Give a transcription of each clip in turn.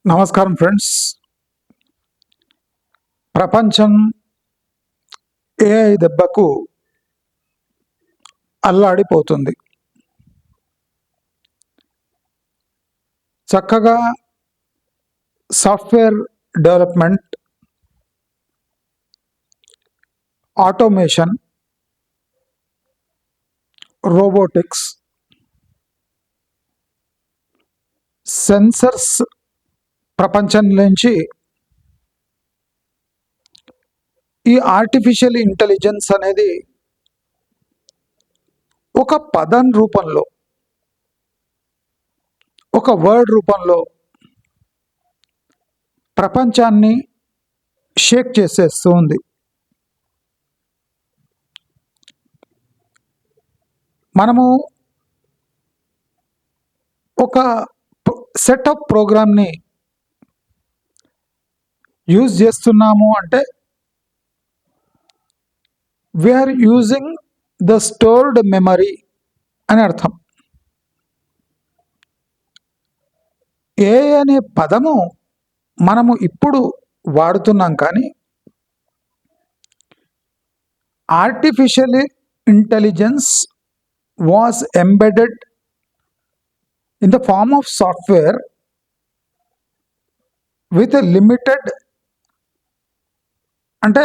నమస్కారం ఫ్రెండ్స్. ప్రపంచం ఏఐ దెబ్బకు అల్లాడిపోతుంది. చక్కగా software development, automation, robotics, sensors ప్రపంచం నుంచి ఈ ఆర్టిఫిషియల్ ఇంటెలిజెన్స్ అనేది ఒక పదం రూపంలో, ఒక వర్డ్ రూపంలో ప్రపంచాన్ని షేక్ చేసేస్తూ ఉంది. మనము ఒక సెట్ ఆఫ్ ప్రోగ్రామ్ని యూజ్ చేస్తున్నాము అంటే we're using the stored memory అని అర్థం. ఏఐ అనే పదము మనము ఇప్పుడు వాడుతున్నాం, కానీ artificial intelligence was embedded in the form of software with limited, అంటే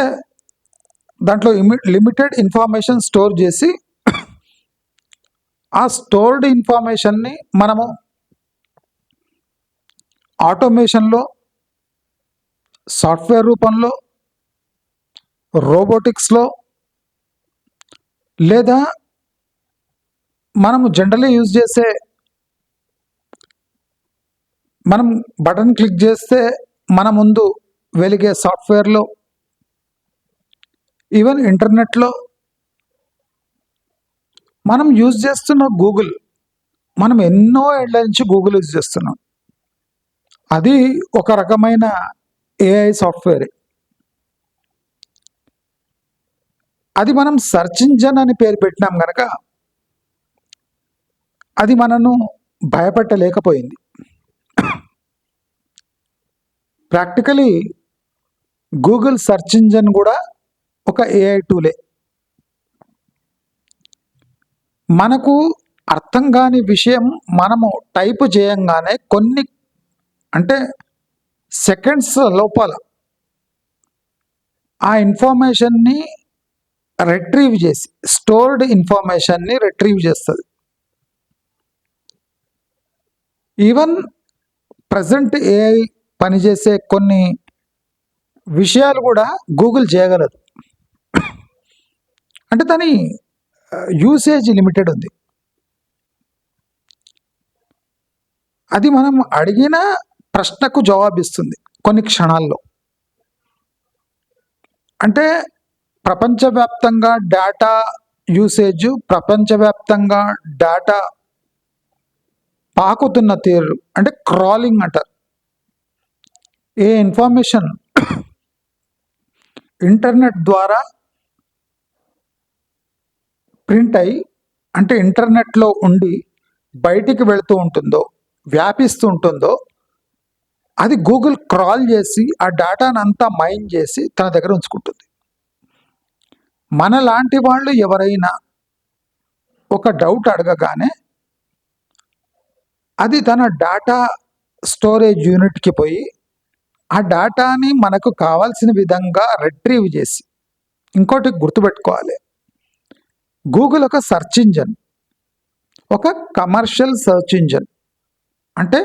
దాంట్లో లిమిటెడ్ ఇన్ఫర్మేషన్ స్టోర్ చేసి ఆ స్టోర్డ్ ఇన్ఫర్మేషన్ని మనము ఆటోమేషన్లో, సాఫ్ట్వేర్ రూపంలో, రోబోటిక్స్లో, లేదా మనము జనరల్లీ యూజ్ చేసే, మనం బటన్ క్లిక్ చేస్తే మన ముందు వెలిగే సాఫ్ట్వేర్లో, ఈవెన్ ఇంటర్నెట్లో, మనం యూజ్ చేస్తున్న గూగుల్, మనం ఎన్నో ఏళ్ల నుంచి గూగుల్ యూజ్ చేస్తున్నాం. అది ఒక రకమైన ఏఐ సాఫ్ట్వేర్. అది మనం సెర్చ్ ఇంజన్ అని పేరు పెట్టినాం కనుక అది మనను భయపెట్టలేకపోయింది. ప్రాక్టికలీ గూగుల్ సెర్చ్ ఇంజన్ కూడా ఒక ఏఐ టూలే. మనకు అర్థం కాని విషయం మనము టైప్ చేయంగానే కొన్ని, అంటే సెకండ్స్ లోపల ఆ ఇన్ఫర్మేషన్ని రిట్రీవ్ చేసి, స్టోర్డ్ ఇన్ఫర్మేషన్ని రిట్రీవ్ చేస్తుంది. ఈవెన్ ప్రజెంట్ ఏఐ పనిచేసే కొన్ని విషయాలు కూడా గూగుల్ చేయగలదు. అంటే దాని యూసేజ్ లిమిటెడ్ ఉంది. అది మనం అడిగిన ప్రశ్నకు జవాబిస్తుంది కొన్ని క్షణాల్లో. అంటే ప్రపంచవ్యాప్తంగా డేటా యూసేజ్, ప్రపంచవ్యాప్తంగా డేటా పాకుతున్న తీరు, అంటే క్రాలింగ్ అంటారు. ఏ ఇన్ఫర్మేషన్ ఇంటర్నెట్ ద్వారా ప్రింట్ అయి, అంటే ఇంటర్నెట్లో ఉండి బయటికి వెళుతూ ఉంటుందో, వ్యాపిస్తూ ఉంటుందో, అది గూగుల్ క్రాల్ చేసి ఆ డేటాను అంతా మైన్ చేసి తన దగ్గర ఉంచుకుంటుంది. మనలాంటి వాళ్ళు ఎవరైనా ఒక డౌట్ అడగగానే అది తన డేటా స్టోరేజ్ యూనిట్కి పోయి ఆ డేటాని మనకు కావాల్సిన విధంగా రిట్రీవ్ చేసి, ఇంకోటి గుర్తుపెట్టుకోవాలి, గూగుల్ ఒక సెర్చ్ ఇంజన్, ఒక కమర్షియల్ సెర్చ్ ఇంజన్. అంటే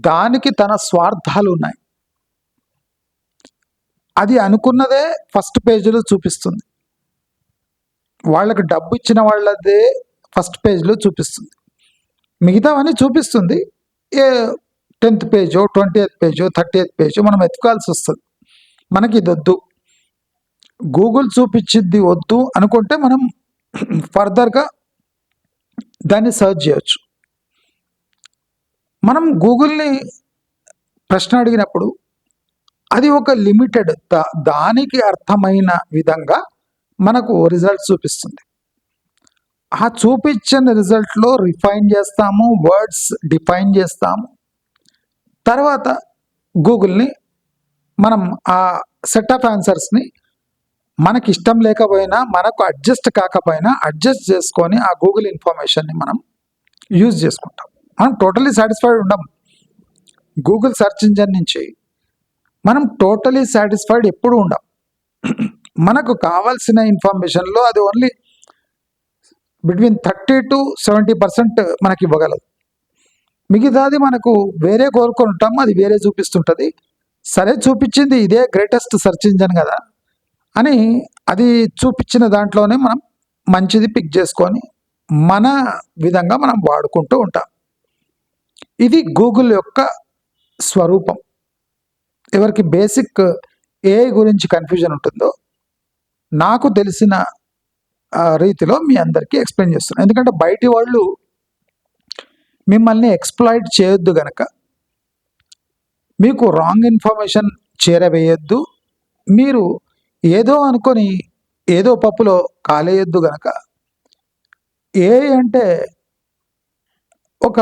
దానికి తన స్వార్థాలు ఉన్నాయి. అది అనుకున్నదే ఫస్ట్ పేజీలో చూపిస్తుంది, వాళ్ళకి డబ్బు ఇచ్చిన వాళ్ళదే ఫస్ట్ పేజ్లో చూపిస్తుంది, మిగతావన్నీ చూపిస్తుంది. ఏ 10th పేజో, 20th పేజో, 30th పేజో మనం ఎత్తుకోవాల్సి వస్తుంది. మనకి ఇది వద్దు, గూగుల్ చూపించింది వద్దు అనుకుంటే మనం ఫర్దర్గా దాన్ని సర్చ్ చేయొచ్చు. మనం గూగుల్ని ప్రశ్న అడిగినప్పుడు అది ఒక లిమిటెడ్, దానికి అర్థమైన విధంగా మనకు రిజల్ట్ చూపిస్తుంది. ఆ చూపించిన రిజల్ట్లో రిఫైన్ చేస్తాము, వర్డ్స్ డిఫైన్ చేస్తాము, తర్వాత గూగుల్ని మనం ఆ సెట్ ఆఫ్ ఆన్సర్స్ని మనకి ఇష్టం లేకపోయినా, మనకు అడ్జస్ట్ కాకపోయినా అడ్జస్ట్ చేసుకొని ఆ గూగుల్ ఇన్ఫర్మేషన్ని మనం యూజ్ చేసుకుంటాం. మనం టోటలీ సాటిస్ఫైడ్ ఉండం. గూగుల్ సెర్చ్ ఇంజన్ నుంచి మనం టోటలీ సాటిస్ఫైడ్ ఎప్పుడు ఉండం. మనకు కావాల్సిన ఇన్ఫర్మేషన్లో అది ఓన్లీ బిట్వీన్ 30-70% మనకి ఇవ్వగలదు. మిగతాది మనకు వేరే కోరుకొని ఉంటాం, అది వేరే చూపిస్తుంటుంది. సరే, చూపించింది ఇదే గ్రేటెస్ట్ సెర్చ్ ఇంజన్ కదా అని అది చూపించిన దాంట్లోనే మనం మంచిది పిక్ చేసుకొని మన విధంగా మనం వాడుకుంటూ ఉంటాం. ఇది గూగుల్ యొక్క స్వరూపం. ఎవరికి బేసిక్ ఏఐ గురించి కన్ఫ్యూజన్ ఉంటుందో నాకు తెలిసిన రీతిలో మీ అందరికీ ఎక్స్ప్లెయిన్ చేస్తున్నాను. ఎందుకంటే బయటి వాళ్ళు మిమ్మల్ని ఎక్స్ప్లాయిట్ చేయొద్దు గనక, మీకు రాంగ్ ఇన్ఫర్మేషన్ చేరవేయొద్దు, మీరు ఏదో అనుకొని ఏదో పప్పులో కాలేయొద్దు గనక, ఏఐ అంటే ఒక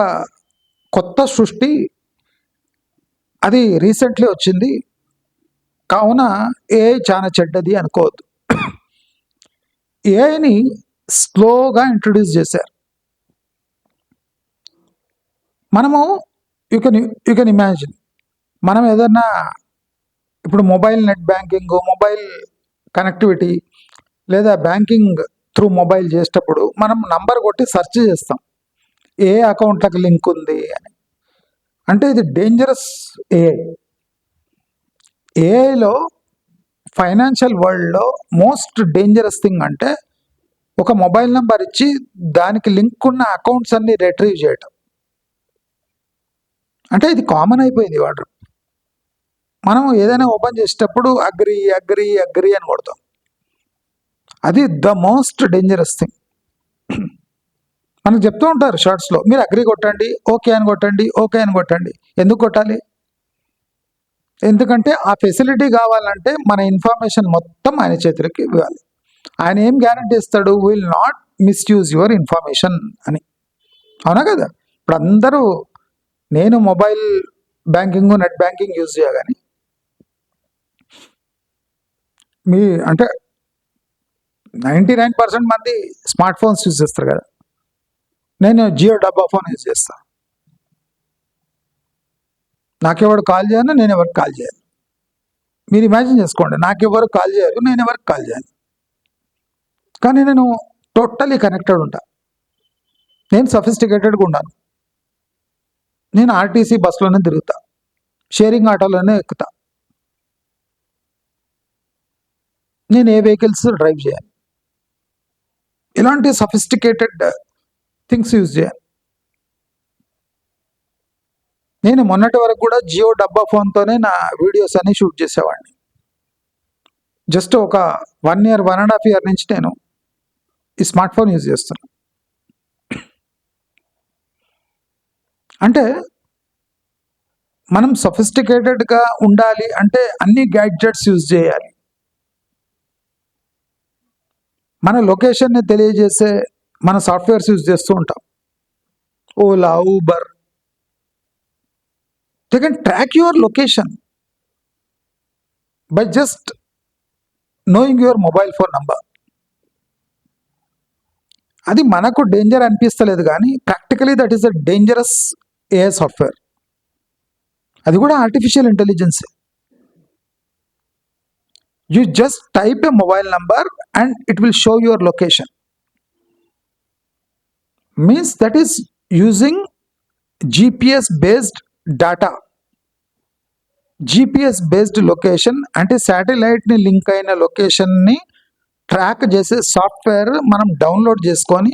కొత్త సృష్టి, అది రీసెంట్లీ వచ్చింది కావున ఏఐ చాలా చెడ్డది అనుకోవద్దు. ఏఐని స్లోగా ఇంట్రొడ్యూస్ చేశారు. మనము యూ కెన్ ఇమాజిన్, మనం ఏదన్నా ఇప్పుడు mobile net banking, mobile connectivity లేదా బ్యాంకింగ్ త్రూ మొబైల్ చేసేటప్పుడు మనం నంబర్ కొట్టి సెర్చ్ చేస్తాం ఏ అకౌంట్లకు లింక్ ఉంది అని. అంటే ఇది డేంజరస్ ఏఐ. ఏఐలో ఫైనాన్షియల్ వరల్డ్లో మోస్ట్ డేంజరస్ థింగ్ అంటే ఒక మొబైల్ నెంబర్ ఇచ్చి దానికి లింక్ ఉన్న అకౌంట్స్ అన్ని రిట్రీవ్ చేయటం. అంటే ఇది కామన్ అయిపోయింది వాడు. మనం ఏదైనా ఓపెన్ చేసేటప్పుడు అగ్రి అగ్రి అగ్రి అని కొడతాం. అది ద మోస్ట్ డేంజరస్ థింగ్. మనకు చెప్తూ ఉంటారు షార్ట్స్లో, మీరు అగ్రి కొట్టండి, ఓకే అని కొట్టండి, ఓకే అని కొట్టండి. ఎందుకు కొట్టాలి? ఎందుకంటే ఆ ఫెసిలిటీ కావాలంటే మన ఇన్ఫర్మేషన్ మొత్తం ఆయన చేతులకి ఇవ్వాలి. ఆయన ఏం గ్యారంటీ ఇస్తాడు? Will not misuse your information అని. అవునా కదా? ఇప్పుడు అందరూ నేను mobile banking net banking use చేయగాని మీ అంటే 99% మంది స్మార్ట్ ఫోన్స్ యూజ్ చేస్తారు కదా. నేను జియో డబ్బా ఫోన్ యూజ్ చేస్తాను. నాకెవరు కాల్ చేయను, నేను ఎవరికి కాల్ చేయను. మీరు ఇమాజిన్ చేసుకోండి, నాకెవరు కాల్ చేయరు, నేను ఎవరికి కాల్ చేయను. కానీ నేను టోటలీ కనెక్టెడ్ ఉంటా. నేను సఫిస్టికేటెడ్గా ఉన్నాను. నేను ఆర్టీసీ బస్సులోనే తిరుగుతా, షేరింగ్ ఆటోలోనే ఎక్కుతా. నేను ఏ వెహికల్స్ డ్రైవ్ చేయను. ఇలాంటి సఫిస్టికేటెడ్ థింగ్స్ యూజ్ చేయను. నేను మొన్నటి వరకు కూడా జియో డబ్బా ఫోన్తోనే నా వీడియోస్ అన్ని షూట్ చేసేవాడిని. జస్ట్ ఒక 1 year 1.5 year నుంచి నేను ఈ స్మార్ట్ ఫోన్ యూజ్ చేస్తున్నాను. అంటే మనం సఫిస్టికేటెడ్గా ఉండాలి అంటే అన్ని గ్యాడ్జెట్స్ యూజ్ చేయాలి. మన లొకేషన్ని తెలియజేసే మన సాఫ్ట్వేర్స్ యూజ్ చేస్తూ ఉంటాం. Ola, Uber, they can track your location by just knowing your mobile phone number. అది మనకు డేంజర్ అనిపిస్తలేదు కానీ practically that is a dangerous AI software. అది కూడా artificial intelligence. You just type a mobile number and it will show your location. Means that is using GPS based data. GPS based location అంటే శాటిలైట్ని link అయిన లొకేషన్ని track చేసే software మనం download చేసుకొని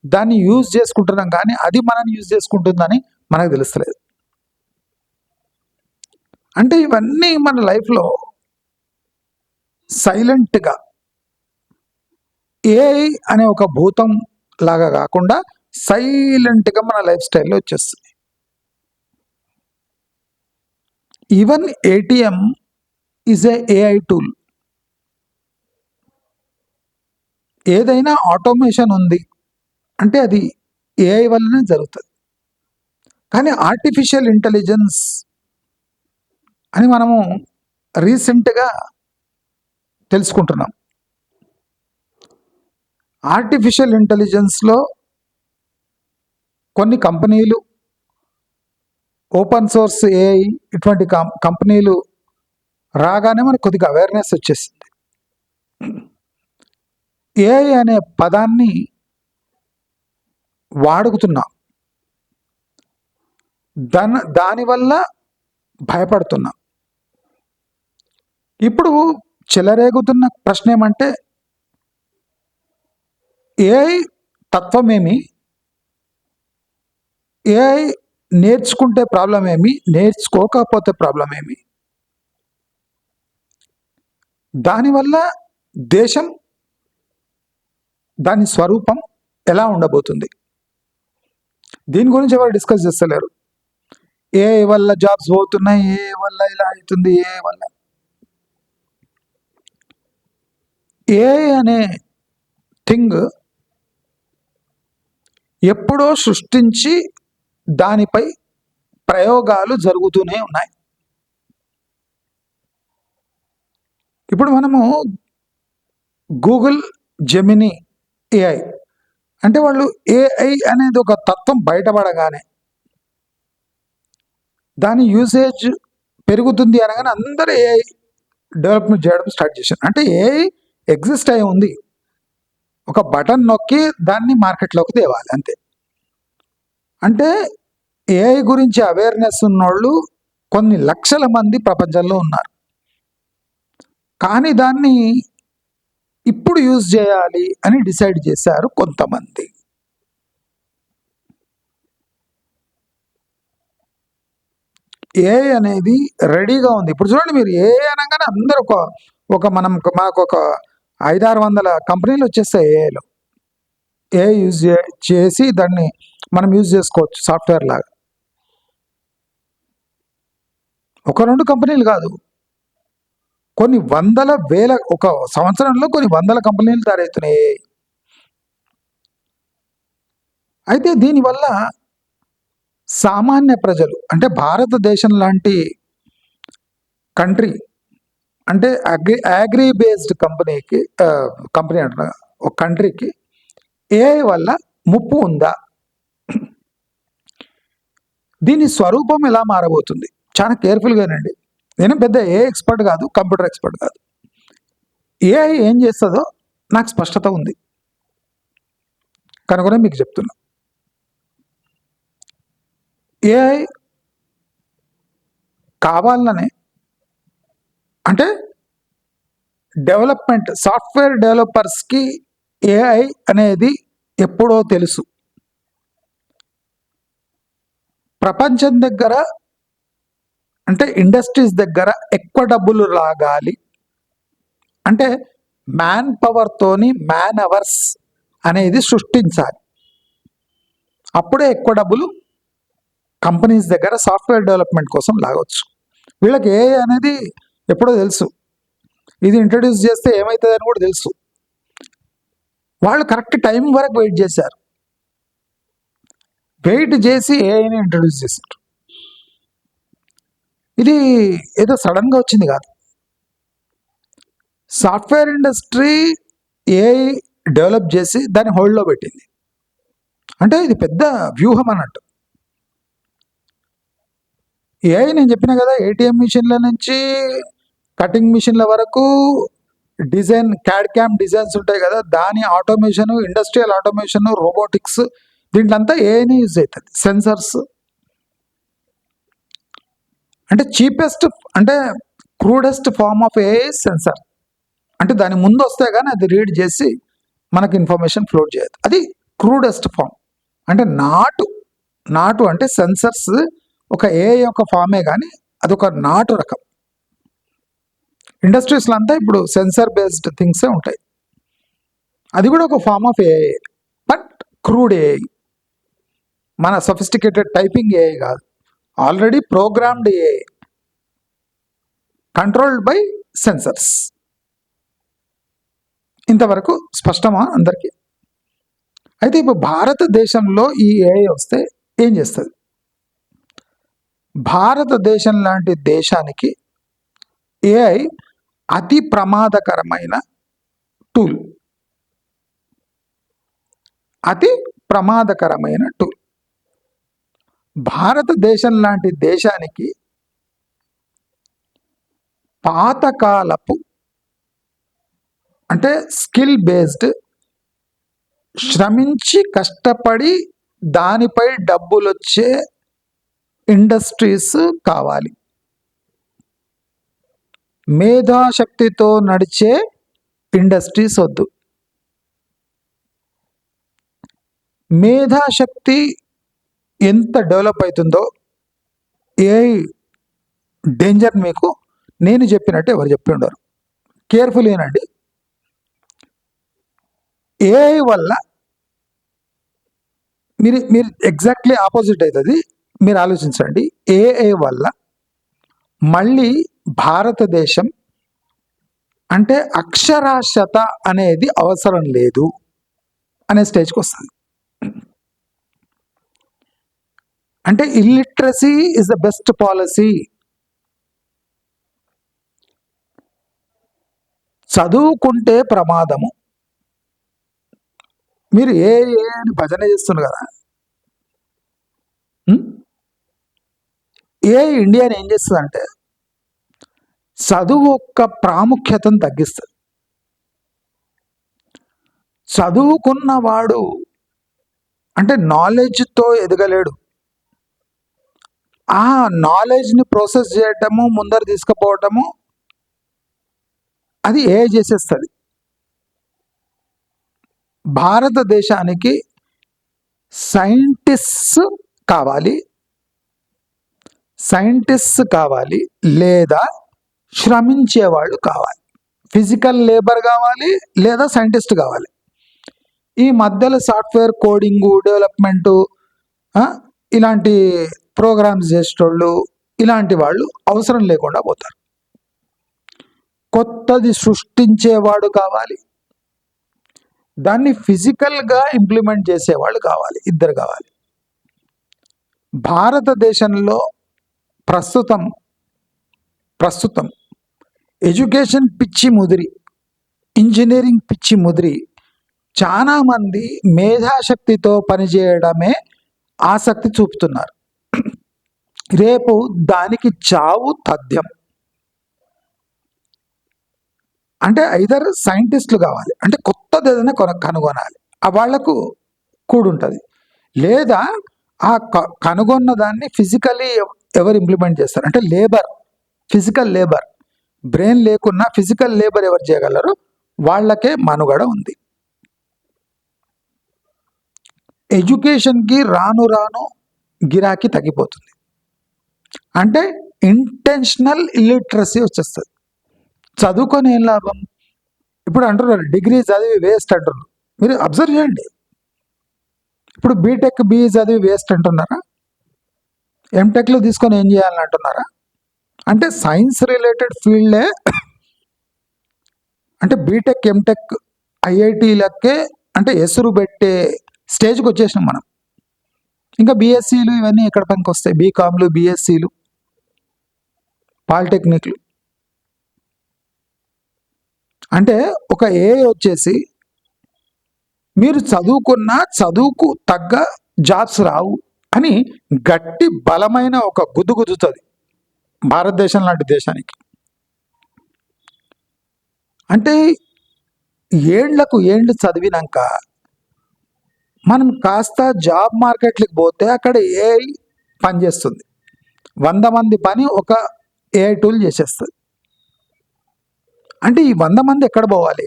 దాన్ని use చేసుకుంటున్నాం, కానీ అది మనల్ని యూజ్ చేసుకుంటుందని మనకు తెలుస్తలేదు. అంటే ఇవన్నీ మన లైఫ్లో సైలెంట్గా ఏఐ అనే ఒక భూతం లాగా కాకుండా సైలెంట్గా మన లైఫ్ స్టైల్లో వచ్చేస్తుంది. Even ATM is a AI tool. ఏదైనా ఆటోమేషన్ ఉంది అంటే అది AI వల్లనే జరుగుతుంది. కానీ ఆర్టిఫిషియల్ ఇంటెలిజెన్స్ అని మనము రీసెంట్గా తెలుసుకుంటున్నాం. ఆర్టిఫిషియల్ ఇంటెలిజెన్స్లో కొన్ని కంపెనీలు, ఓపెన్ సోర్స్ ఏఐ ఇటువంటి కంపెనీలు రాగానే మనకు కొద్దిగా అవేర్నెస్ వచ్చేసింది. ఏఐ అనే పదాన్ని వాడుకుతున్నాం, దానివల్ల భయపడుతున్నాం. ఇప్పుడు చెలరేగుతున్న ప్రశ్న ఏమంటే, ఏఐ తత్వమేమి, ఏఐ నేర్చుకుంటే ప్రాబ్లం ఏమి, నేర్చుకోకపోతే ప్రాబ్లం ఏమి, దానివల్ల దేశం దాని స్వరూపం ఎలా ఉండబోతుంది? దీని గురించి ఎవరు డిస్కస్ చేస్తలేరు. ఏఐ వల్ల జాబ్స్ పోతున్నాయి, ఏఐ వల్ల ఇలా అవుతుంది, ఏఐ వల్ల. ఏఐ అనే థింగ్ ఎప్పుడో సృష్టించి దానిపై ప్రయోగాలు జరుగుతూనే ఉన్నాయి. ఇప్పుడు మనము గూగుల్ జెమినీ ఏఐ అంటే వాళ్ళు ఏఐ అనేది ఒక తత్వం బయటపడగానే దాని యూసేజ్ పెరుగుతుంది అనగానే అందరూ ఏఐ డెవలప్మెంట్ చేయడం స్టార్ట్ చేశారు. అంటే ఏఐ ఎగ్జిస్ట్ అయి ఉంది, ఒక బటన్ నొక్కి దాన్ని మార్కెట్లోకి తేవాలి అంతే. అంటే ఏఐ గురించి అవేర్నెస్ ఉన్నోళ్ళు కొన్ని లక్షల మంది ప్రపంచంలో ఉన్నారు, కానీ దాన్ని ఇప్పుడు యూజ్ చేయాలి అని డిసైడ్ చేశారు కొంతమంది. ఏఐ అనేది రెడీగా ఉంది. ఇప్పుడు చూడండి, మీరు ఏఐ అనగానే అందరూ మాకు ఒక 500-600 కంపెనీలు వచ్చేస్తాయి ఏఐలో. ఏఐ యూజ్ చేసి దాన్ని మనం యూజ్ చేసుకోవచ్చు సాఫ్ట్వేర్ లాగా. 1-2 కంపెనీలు కాదు, కొన్ని వందల వేల, ఒక సంవత్సరంలో కొన్ని వందల కంపెనీలు తయారవుతున్నాయి. అయితే దీనివల్ల సామాన్య ప్రజలు, అంటే భారతదేశం లాంటి కంట్రీ, అంటే అగ్రి బేస్డ్ కంపెనీ అంట ఒక కంట్రీకి ఏఐ వల్ల ముప్పు ఉందా? దీని స్వరూపం ఎలా మారబోతుంది? చాలా కేర్ఫుల్గానండి. నేను పెద్ద ఏఐ ఎక్స్పర్ట్ కాదు, కంప్యూటర్ ఎక్స్పర్ట్ కాదు. ఏఐ ఏం చేస్తుందో నాకు స్పష్టత ఉంది కనుక మీకు చెప్తున్నా. ఏఐ కావాలనే, అంటే డెవలప్మెంట్ సాఫ్ట్వేర్ డెవలపర్స్కి ఏఐ అనేది ఎప్పుడో తెలుసు. ప్రపంచం దగ్గర, అంటే ఇండస్ట్రీస్ దగ్గర ఎక్కువ డబ్బులు రాగాలి అంటే మ్యాన్ పవర్తోని మ్యాన్ అవర్స్ అనేది సృష్టించాలి. అప్పుడే ఎక్కువ డబ్బులు కంపెనీస్ దగ్గర సాఫ్ట్వేర్ డెవలప్మెంట్ కోసం లాగొచ్చు. వీళ్ళకి ఏఐ అనేది ఎప్పుడో తెలుసు, ఇది ఇంట్రడ్యూస్ చేస్తే ఏమవుతుంది అని కూడా తెలుసు. వాళ్ళు కరెక్ట్ టైం వరకు వెయిట్ చేశారు, వెయిట్ చేసి ఏఐని ఇంట్రడ్యూస్ చేశారు. ఇది ఏదో సడన్గా వచ్చింది కాదు. సాఫ్ట్వేర్ ఇండస్ట్రీ ఏఐ డెవలప్ చేసి దాన్ని హోల్డ్లో పెట్టింది. అంటే ఇది పెద్ద వ్యూహం అన్నట్టు. ఏఐ నేను చెప్పిన కదా, ఏటీఎం మిషన్ల నుంచి కటింగ్ మిషన్ల వరకు డిజైన్, క్యాడ్ డిజైన్స్ ఉంటాయి కదా, దాని ఆటోమేషన్, ఇండస్ట్రియల్ ఆటోమేషన్, రోబోటిక్స్, దీంట్లో అంతా ఏఐని యూజ్ అవుతుంది. సెన్సర్స్ అంటే చీపెస్ట్, అంటే క్రూడెస్ట్ ఫార్మ్ ఆఫ్ ఏఐ సెన్సర్. అంటే దాని ముందు వస్తే కానీ అది రీడ్ చేసి మనకి ఇన్ఫర్మేషన్ ఫ్లోట్ చేయదు. అది క్రూడెస్ట్ ఫామ్. అంటే నాటు అంటే సెన్సర్స్ ఒక ఏఐ యొక్క ఫామే, కానీ అదొక నాటు రకం. ఇండస్ట్రీస్లో అంతా ఇప్పుడు సెన్సర్ బేస్డ్ థింగ్సే ఉంటాయి. అది కూడా ఒక form of AI, but crude AI. మన సొఫిస్టికేటెడ్ టైపింగ్ ఏఐ కాదు, already programmed AI, controlled by sensors. ఇంతవరకు స్పష్టమా అందరికీ? అయితే ఇప్పుడు భారతదేశంలో ఈ ఏఐ వస్తే ఏం చేస్తుంది? భారతదేశం లాంటి దేశానికి ఏఐ అతి ప్రమాదకరమైన టూల్. అతి ప్రమాదకరమైన టూల్. భారతదేశం లాంటి దేశానికి పాతకాలపు అంటే స్కిల్ బేస్డ్, శ్రమించి కష్టపడి దానిపై డబ్బులు వచ్చే ఇండస్ట్రీస్ కావాలి. మేధాశక్తితో నడిచే ఇండస్ట్రీస్ వద్దు. మేధాశక్తి ఎంత డెవలప్ అవుతుందో ఏఐ డేంజర్ మీకు నేను చెప్పినట్టు ఎవరు చెప్పి ఉండరు. కేర్ఫుల్ ఏనండి. ఏఐ వల్ల మీరు ఎగ్జాక్ట్లీ ఆపోజిట్ అవుతుంది. మీరు ఆలోచించండి. ఏఐ వల్ల మళ్ళీ భారతదేశం అంటే అక్షరాస్యత అనేది అవసరం లేదు అనే స్టేజ్కి వస్తుంది. అంటే illiteracy is the best policy. చదువుకుంటే ప్రమాదము. మీరు ఏ అని భజన చేస్తున్నారు కదా. ఏ ఇండియాని ఏం చేస్తుంది అంటే చదువు యొక్క ప్రాముఖ్యతను తగ్గిస్తుంది. చదువుకున్నవాడు అంటే నాలెడ్జ్తో ఎదగలేడు. ఆ నాలెడ్జ్ని ప్రాసెస్ చేయటము, ముందర తీసుకుపోవటము అది ఏ చేసేస్తుంది. భారతదేశానికి సైంటిస్ట్ కావాలి లేదా శ్రమించేవాళ్ళు కావాలి. ఫిజికల్ లేబర్ కావాలి లేదా సైంటిస్ట్ కావాలి. ఈ మధ్యలో సాఫ్ట్వేర్ కోడింగు, డెవలప్మెంటు, ఇలాంటి ప్రోగ్రామ్స్ చేసేటోళ్ళు ఇలాంటి వాళ్ళు అవసరం లేకుండా పోతారు. కొత్తది సృష్టించేవాడు కావాలి, దాన్ని ఫిజికల్గా ఇంప్లిమెంట్ చేసేవాళ్ళు కావాలి. ఇద్దరు కావాలి. భారతదేశంలో ప్రస్తుతం ఎడ్యుకేషన్ పిచ్చి ముదిరి, ఇంజనీరింగ్ పిచ్చి ముదిరి చాలామంది మేధాశక్తితో పనిచేయడమే ఆసక్తి చూపుతున్నారు. రేపు దానికి చావు తథ్యం. అంటే ఐదర్ సైంటిస్టులు కావాలి, అంటే కొత్తది ఏదైనా కనుగొనాలి, వాళ్లకు కూడుంటుంది. లేదా ఆ కనుగొన్న దాన్ని ఫిజికలీ ఎవరు ఇంప్లిమెంట్ చేస్తారు అంటే ఫిజికల్ లేబర్. బ్రెయిన్ లేకున్నా ఫిజికల్ లేబర్ ఎవరు చేయగలరు, వాళ్ళకే మనుగడ ఉంది. ఎడ్యుకేషన్కి రాను రాను గిరాకీ తగ్గిపోతుంది. అంటే ఇంటెన్షనల్ ఇల్లిటరసీ వచ్చేస్తుంది. చదువుకొని ఏం లాభం? ఇప్పుడు అంటున్నారు డిగ్రీ చదివి వేస్ట్ అంటున్నారు. మీరు అబ్జర్వ్ చేయండి. ఇప్పుడు బీటెక్ బీఈ చదివి వేస్ట్ అంటున్నారా? ఎంటెక్లో తీసుకొని ఏం చేయాలని అంటున్నారా? అంటే సైన్స్ రిలేటెడ్ ఫీల్డే, అంటే బీటెక్ ఎంటెక్ ఐఐటీలకే అంటే ఎసురు పెట్టే స్టేజ్కి వచ్చేసినాం మనం. ఇంకా బీఎస్సీలు ఇవన్నీ ఎక్కడ పనికి వస్తాయి? బీకామ్లు, బీఎస్సీలు, పాలిటెక్నిక్లు. అంటే ఒక ఏఐ వచ్చేసి మీరు చదువుకు తగ్గ జాబ్స్ రావు అని గట్టి బలమైన ఒక గుద్దుతుంది భారతదేశం లాంటి దేశానికి. అంటే ఏండ్లు చదివినాక మనం కాస్త జాబ్ మార్కెట్లకు పోతే అక్కడ ఏఐ పనిచేస్తుంది. 100 మంది పని ఒక ఏఐ టూల్ చేసేస్తుంది. అంటే ఈ 100 మంది ఎక్కడ పోవాలి?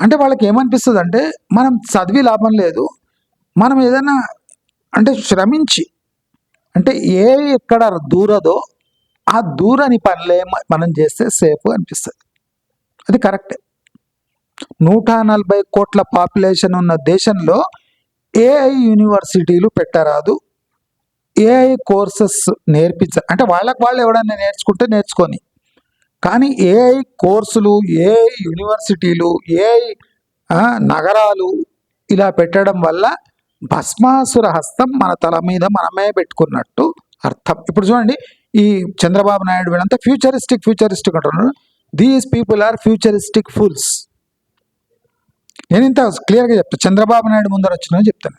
అంటే వాళ్ళకి ఏమనిపిస్తుంది అంటే మనం చదివి లాభం లేదు, మనం ఏదైనా అంటే శ్రమించి, అంటే ఏ ఎక్కడ దూరదో ఆ దూరని పనులే మనం చేస్తే సేఫ్ అనిపిస్తుంది. అది కరెక్టే. 140 కోట్ల పాపులేషన్ ఉన్న దేశంలో ఏఐ యూనివర్సిటీలు పెట్టరాదు, ఏఐ కోర్సెస్ అంటే వాళ్ళు ఎవడన్నా నేర్చుకొని, కానీ ఏఐ కోర్సులు, ఏఐ యూనివర్సిటీలు, ఏఐ నగరాలు ఇలా పెట్టడం వల్ల భస్మాసుర హస్తం మన తల మీద మనమే పెట్టుకున్నట్టు అర్థం. ఇప్పుడు చూడండి, ఈ చంద్రబాబు నాయుడు వీళ్ళంతా ఫ్యూచరిస్టిక్ అంటున్నారు. These people are futuristic fools. నేను ఇంత క్లియర్గా చెప్తాను. చంద్రబాబు నాయుడు ముందర వచ్చిన చెప్తాను.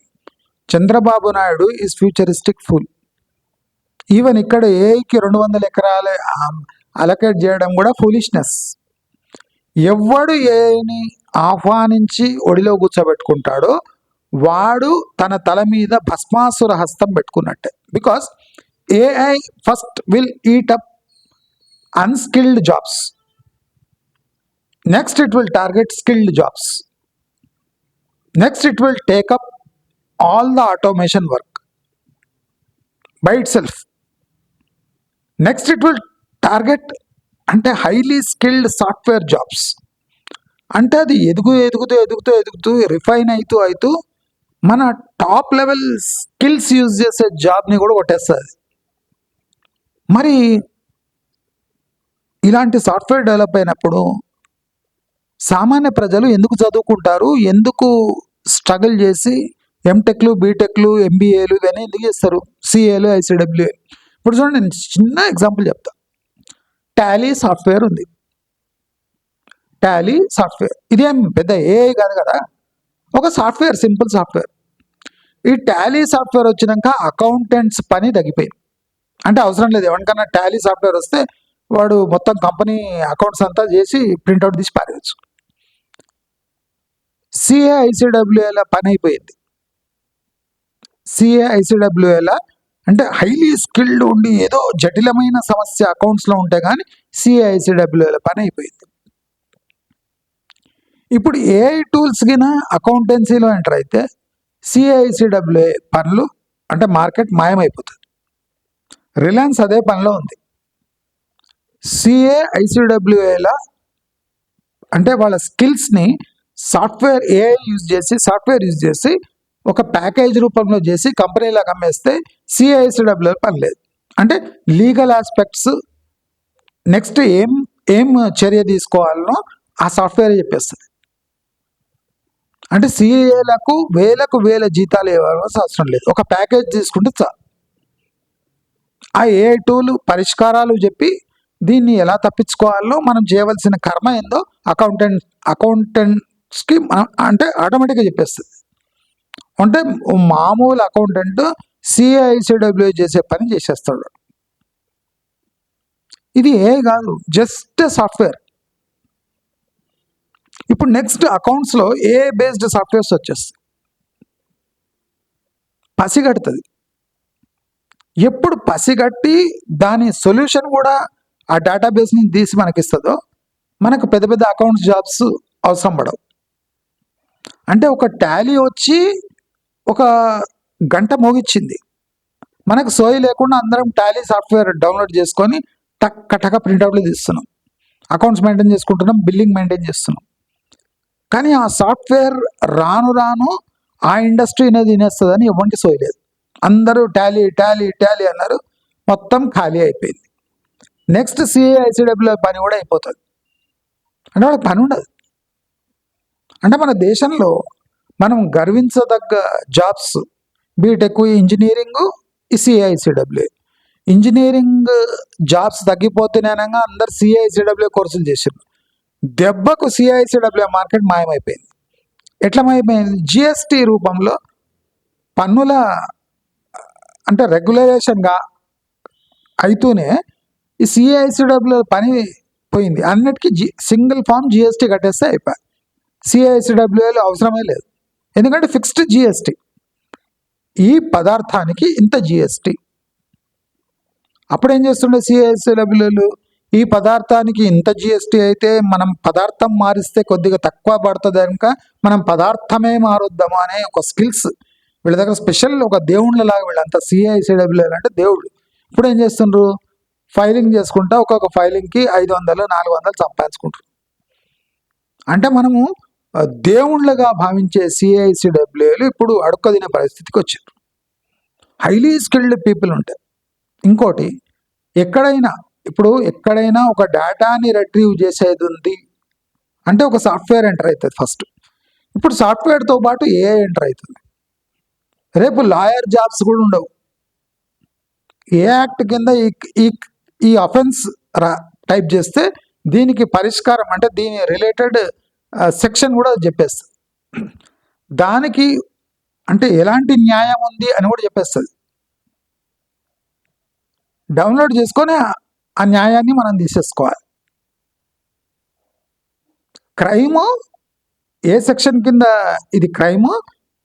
Chandrababu Naidu is futuristic fool. Even ఇక్కడ ఏకి 200 ఎకరాలు అలకేట్ చేయడం కూడా ఫూలిష్నెస్. ఎవడు ఏని ఆహ్వానించి ఒడిలో కూర్చోబెట్టుకుంటాడో వాడు తన తల మీద భస్మాసుర హస్తం పెట్టుకున్నట్టే. Because AI first will eat up unskilled jobs, next it will target skilled jobs, next it will take up all the automation work by itself. Next it will target అంటే హైలీ స్కిల్డ్ సాఫ్ట్వేర్ జాబ్స్. అంటే అది ఎదుగుతూ refine అవుతూ మన top level skills use చేసే జాబ్ని కూడా కొట్టేస్తుంది. మరి ఇలాంటి సాఫ్ట్వేర్ డెవలప్ అయినప్పుడు సామాన్య ప్రజలు ఎందుకు చదువుకుంటారు, ఎందుకు స్ట్రగుల్ చేసి ఎంటెక్లు, బీటెక్లు, ఎంబీఏలు ఇవన్నీ ఎందుకు చేస్తారు, సిఏలు, ఐసిడబ్ల్యూఏ? ఇప్పుడు చూడండి, నేను చిన్న ఎగ్జాంపుల్ చెప్తా. టాలీ సాఫ్ట్వేర్ ఉంది. టాలీ సాఫ్ట్వేర్ ఇదేం పెద్ద ఏఐ కాదు కదా, ఒక సాఫ్ట్వేర్, సింపుల్ సాఫ్ట్వేర్. ఈ టాలీ సాఫ్ట్వేర్ వచ్చినాక అకౌంటెంట్స్ పని తగ్గిపోయింది. అంటే అవసరం లేదు, ఎవరికన్నా టాలీ సాఫ్ట్వేర్ వస్తే వాడు మొత్తం కంపెనీ అకౌంట్స్ అంతా చేసి ప్రింట్అవుట్ తీసి పారేయచ్చు. సిఏ, ఐసిడబ్ల్యూఏల పని అయిపోయింది. సిఏ, ఐసిడబ్ల్యూఏల అంటే హైలీ స్కిల్డ్ ఉండి ఏదో జటిలమైన సమస్య అకౌంట్స్లో ఉంటే కానీ సిఏ, ఐసిడబ్ల్యూఏల పని అయిపోయింది. ఇప్పుడు ఏఐ టూల్స్ కింద అకౌంటెన్సీలో ఎంటర్ అయితే సిఐసిడబ్ల్యూఏ పనులు అంటే మార్కెట్ మాయమైపోతుంది. రిలయన్స్ అదే పనిలో ఉంది. సిఐసిడబ్ల్యూఏల అంటే వాళ్ళ స్కిల్స్ని సాఫ్ట్వేర్ ఏఐ యూజ్ చేసి ఒక ప్యాకేజ్ రూపంలో చేసి కంపెనీలకు అమ్మేస్తే సిఐసిడబ్ల్యూఏ పని లేదు. అంటే లీగల్ ఆస్పెక్ట్స్ నెక్స్ట్ ఏం చర్య తీసుకోవాలనో ఆ సాఫ్ట్వేర్ చెప్పేస్తుంది. అంటే సిఏలకు వేల జీతాలు ఇవ్వాల్సిన అవసరం లేదు, ఒక ప్యాకేజ్ తీసుకుంటే చాలు. ఆ ఏఐ టూల్ పరిష్కారాలు చెప్పి దీన్ని ఎలా తప్పించుకోవాలో మనం చేయవలసిన కర్మ ఏందో అకౌంటెంట్స్కి అంటే ఆటోమేటిక్గా చెప్పేస్తుంది. అంటే మామూలు అకౌంటెంట్ సిఐసిడబ్ల్యూ చేసే పని చేసేస్తాడు. ఇది ఏ కాదు, జస్ట్ సాఫ్ట్వేర్. ఇప్పుడు నెక్స్ట్ అకౌంట్స్లో ఏ బేస్డ్ సాఫ్ట్వేర్స్ వచ్చేస్తాయి. పసిగడుతుంది. ఎప్పుడు పసిగట్టి దాని సొల్యూషన్ కూడా ఆ డేటాబేస్ని తీసి మనకి ఇస్తుందో మనకు పెద్ద పెద్ద అకౌంట్స్ జాబ్స్ అవసరం పడవు. అంటే ఒక టాలీ వచ్చి ఒక గంట మోగిచ్చింది, మనకు సోయి లేకుండా అందరం టాలీ సాఫ్ట్వేర్ డౌన్లోడ్ చేసుకొని టక్క ప్రింట్అవుట్లు తీస్తున్నాం, అకౌంట్స్ మెయింటైన్ చేసుకుంటున్నాం, బిల్లింగ్ మెయింటైన్ చేస్తున్నాం. కానీ ఆ సాఫ్ట్వేర్ రాను ఆ ఇండస్ట్రీ అనేది తినేస్తుందని ఎవరికి సోయి లేదు. అందరూ టాలీ అన్నారు, మొత్తం ఖాళీ అయిపోయింది. నెక్స్ట్ సిఐసిడబ్ల్యూ పని కూడా అయిపోతుంది. అంటే వాళ్ళకి పని ఉండదు. అంటే మన దేశంలో మనం గర్వించదగ్గ jobs BTech, engineering, CICW. Engineering jobs తగ్గిపోతున్నాయనగా అందరు సిఐసిడబ్ల్యూ కోర్సులు చేశారు. దెబ్బకు సిఐసిడబ్ల్యూ మార్కెట్ మాయమైపోయింది. ఎట్లా మాయమైపోయింది? జిఎస్టీ రూపంలో పన్నుల అంటే రెగ్యులరేషన్గా అయితేనే ఈ సిఐసిడబ్ల్యూ పని పోయింది. అన్నిటికీ సింగిల్ ఫామ్ జిఎస్టీ కట్టేస్తే అయిపోయి సిఐసిడబ్ల్యూలో అవసరమే లేదు. ఎందుకంటే ఫిక్స్డ్ జిఎస్టీ, ఈ పదార్థానికి ఇంత జిఎస్టీ. అప్పుడేం చేస్తుండే సిఐసిడబ్ల్యూలు, ఈ పదార్థానికి ఇంత జిఎస్టీ అయితే మనం పదార్థం మారిస్తే కొద్దిగా తక్కువ పడుతుంది కనుక మనం పదార్థమే మారుద్దాము అనే ఒక స్కిల్స్ వీళ్ళ దగ్గర స్పెషల్, ఒక దేవుళ్ళలాగా వీళ్ళంతా సిఐసిడబ్ల్యూ అంటే దేవుళ్ళు. ఇప్పుడు ఏం చేస్తుండ్రు? ఫైలింగ్ చేసుకుంటా ఒక్కొక్క ఫైలింగ్కి 500, 400 సంపాదించుకుంటారు. అంటే మనము దేవుళ్ళగా భావించే సిఐసిడబ్ల్యూలు ఇప్పుడు అడుక్క తినే పరిస్థితికి వచ్చారు. హైలీ స్కిల్డ్ పీపుల్ ఉంటాయి. ఇంకోటి, ఎక్కడైనా ఒక డేటాని రిట్రీవ్ చేసేది ఉంది అంటే ఒక సాఫ్ట్వేర్ ఎంటర్ అవుతుంది ఫస్ట్. ఇప్పుడు సాఫ్ట్వేర్తో పాటు ఏఐ ఎంటర్ అవుతుంది. రేపు లాయర్ జాబ్స్ కూడా ఉండవు. ఏ యాక్ట్ కింద ఈ ఈ అఫెన్స్ టైప్ చేస్తే దీనికి పరిష్కారం అంటే దీని రిలేటెడ్ సెక్షన్ కూడా చెప్పేస్తుంది. దానికి అంటే ఎలాంటి న్యాయం ఉంది అని కూడా చెప్పేస్తుంది. డౌన్లోడ్ చేసుకొని ఆ న్యాయాన్ని మనం తీసేసుకోవాలి. క్రైమ్ ఏ సెక్షన్ కింద ఇది క్రైమ్,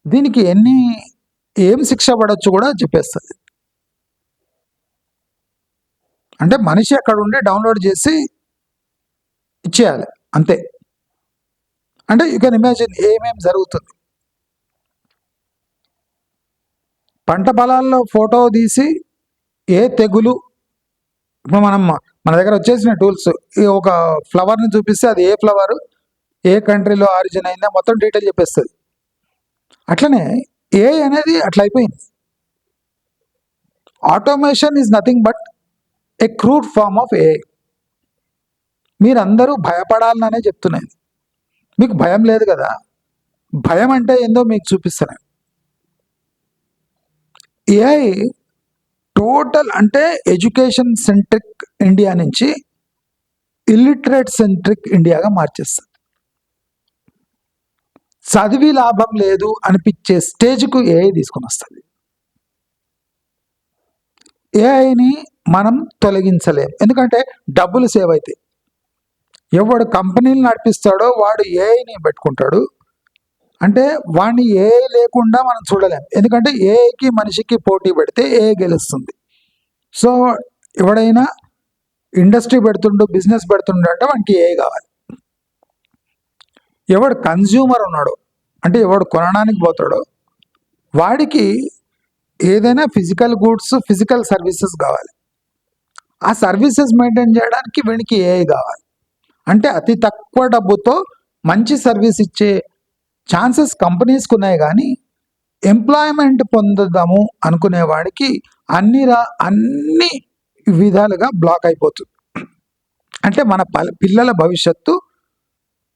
దీనికి ఏం శిక్ష పడవచ్చు కూడా చెప్పేస్తుంది. అంటే మనిషి అక్కడ ఉండి డౌన్లోడ్ చేసి ఇచ్చేయాలి అంతే. అంటే యూ కెన్ ఇమాజిన్ ఏమేమి జరుగుతుంది. పంట పొలాల్లో ఫోటో తీసి ఏ తెగులు, ఇప్పుడు మన దగ్గర వచ్చేసిన టూల్స్, ఒక ఫ్లవర్ని చూపిస్తే అది ఏ ఫ్లవర్, ఏ కంట్రీలో ఆరిజిన్ అయిందా మొత్తం డీటెయిల్ చెప్పేస్తుంది. అట్లనే ఏ అనేది అట్లా అయిపోయింది. Automation is nothing but a crude form of A. మీరందరూ భయపడాలనే చెప్తున్నాను. మీకు భయం లేదు కదా, భయం అంటే ఏందో మీకు చూపిస్తాను. ఏఐ టోటల్ అంటే ఎడ్యుకేషన్ సెంట్రిక్ ఇండియా నుంచి ఇల్లిటరేట్ సెంట్రిక్ ఇండియాగా మార్చేస్తుంది. చదివి లాభం లేదు అనిపించే స్టేజ్కు ఏఐ తీసుకొని వస్తుంది. ఏఐని మనం తొలగించలేం, ఎందుకంటే డబ్బులు సేవ్ అవుతాయి. ఎవడు కంపెనీలు నడిపిస్తాడో వాడు ఏఐని పెట్టుకుంటాడు. అంటే వాడిని ఏఐ లేకుండా మనం చూడలేం, ఎందుకంటే ఏఐకి మనిషికి పోటీ పెడితే ఏఐ గెలుస్తుంది. సో ఎవడైనా ఇండస్ట్రీ పెడుతుండు, బిజినెస్ పెడుతుండు అంటే వానికి ఏఐ కావాలి. ఎవడు కన్జ్యూమర్ ఉన్నాడు అంటే ఎవడు కొనడానికి పోతాడో వాడికి ఏదైనా ఫిజికల్ గూడ్స్, ఫిజికల్ సర్వీసెస్ కావాలి. ఆ సర్వీసెస్ మెయింటైన్ చేయడానికి వీడికి ఏఐ కావాలి. అంటే అతి తక్కువ డబ్బుతో మంచి సర్వీస్ ఇచ్చే ఛాన్సెస్ కంపెనీస్కి ఉన్నాయి, కానీ ఎంప్లాయ్మెంట్ పొందుదాము అనుకునే వాడికి అన్ని విధాలుగా బ్లాక్ అయిపోతుంది. అంటే మన పిల్లల భవిష్యత్తు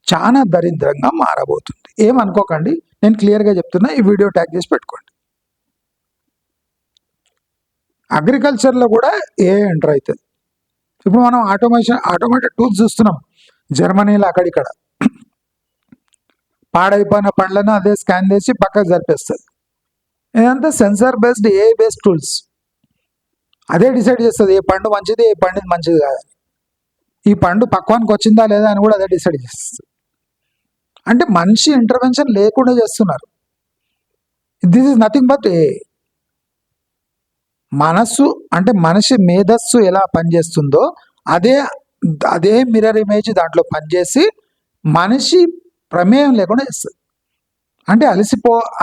చాలా దరిద్రంగా మారబోతుంది. ఏమనుకోకండి, నేను క్లియర్గా చెప్తున్నా, ఈ వీడియో ట్యాగ్ చేసి పెట్టుకోండి. అగ్రికల్చర్లో కూడా ఏఐ ఎంటర్ అవుతుంది. ఇప్పుడు మనం ఆటోమేటెడ్ టూల్స్ చూస్తున్నాం జర్మనీలో అక్కడిక్కడ. పాడైపోయిన పండ్లను అదే స్కాన్ చేసి పక్కకు జరిపేస్తుంది. ఇదంతా sensor based, AI based tools. అదే డిసైడ్ చేస్తుంది ఏ పండు మంచిది, ఏ పండు మంచిది కాదని. ఈ పండు పక్వానికి వచ్చిందా లేదా అని కూడా అదే డిసైడ్ చేస్తుంది. అంటే మనిషి ఇంటర్వెన్షన్ లేకుండా చేస్తున్నారు. దిస్ ఈజ్ నథింగ్ బట్ ఏ. మనస్సు అంటే మనిషి మేధస్సు ఎలా పనిచేస్తుందో అదే మిర్రర్ ఇమేజ్ దాంట్లో పనిచేసి మనిషి ప్రమేయం లేకుండా చేస్తుంది. అంటే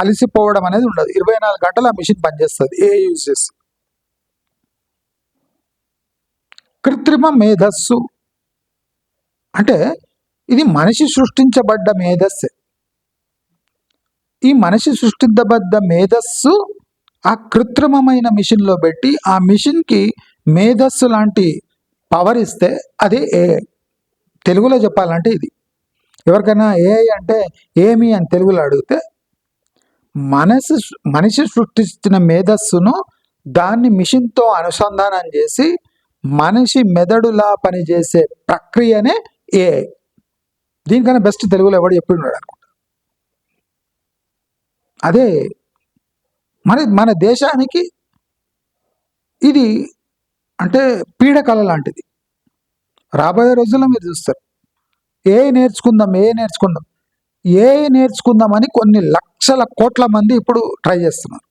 అలసిపోవడం అనేది ఉండదు. 24 గంటలు ఆ మిషన్ పనిచేస్తుంది ఏ యూజ్ చేసి. కృత్రిమ మేధస్సు అంటే ఇది మనిషి సృష్టించబడ్డ మేధస్సే. ఈ మనిషి సృష్టించబడ్డ మేధస్సు ఆ కృత్రిమమైన మిషన్లో పెట్టి ఆ మిషన్కి మేధస్సు లాంటి పవర్ ఇస్తే అదే ఏఐ. తెలుగులో చెప్పాలంటే ఇది. ఎవరికైనా ఏఐ అంటే ఏమి అని తెలుగులో అడిగితే, మనిషి సృష్టించిన మేధస్సును దాన్ని మిషన్తో అనుసంధానం చేసి మనిషి మెదడులా పనిచేసే ప్రక్రియనే ఏఐ. దీనికన్నా బెస్ట్ తెలుగులో ఎవడు చెప్పిన్నాడు అనుకుంటా. అదే మన దేశానికి ఇది అంటే పీడకల లాంటిది. రాబోయే రోజుల్లో మీరు చూస్తారు ఏఐ నేర్చుకుందామని కొన్ని లక్షల కోట్ల మంది ఇప్పుడు ట్రై చేస్తున్నారు.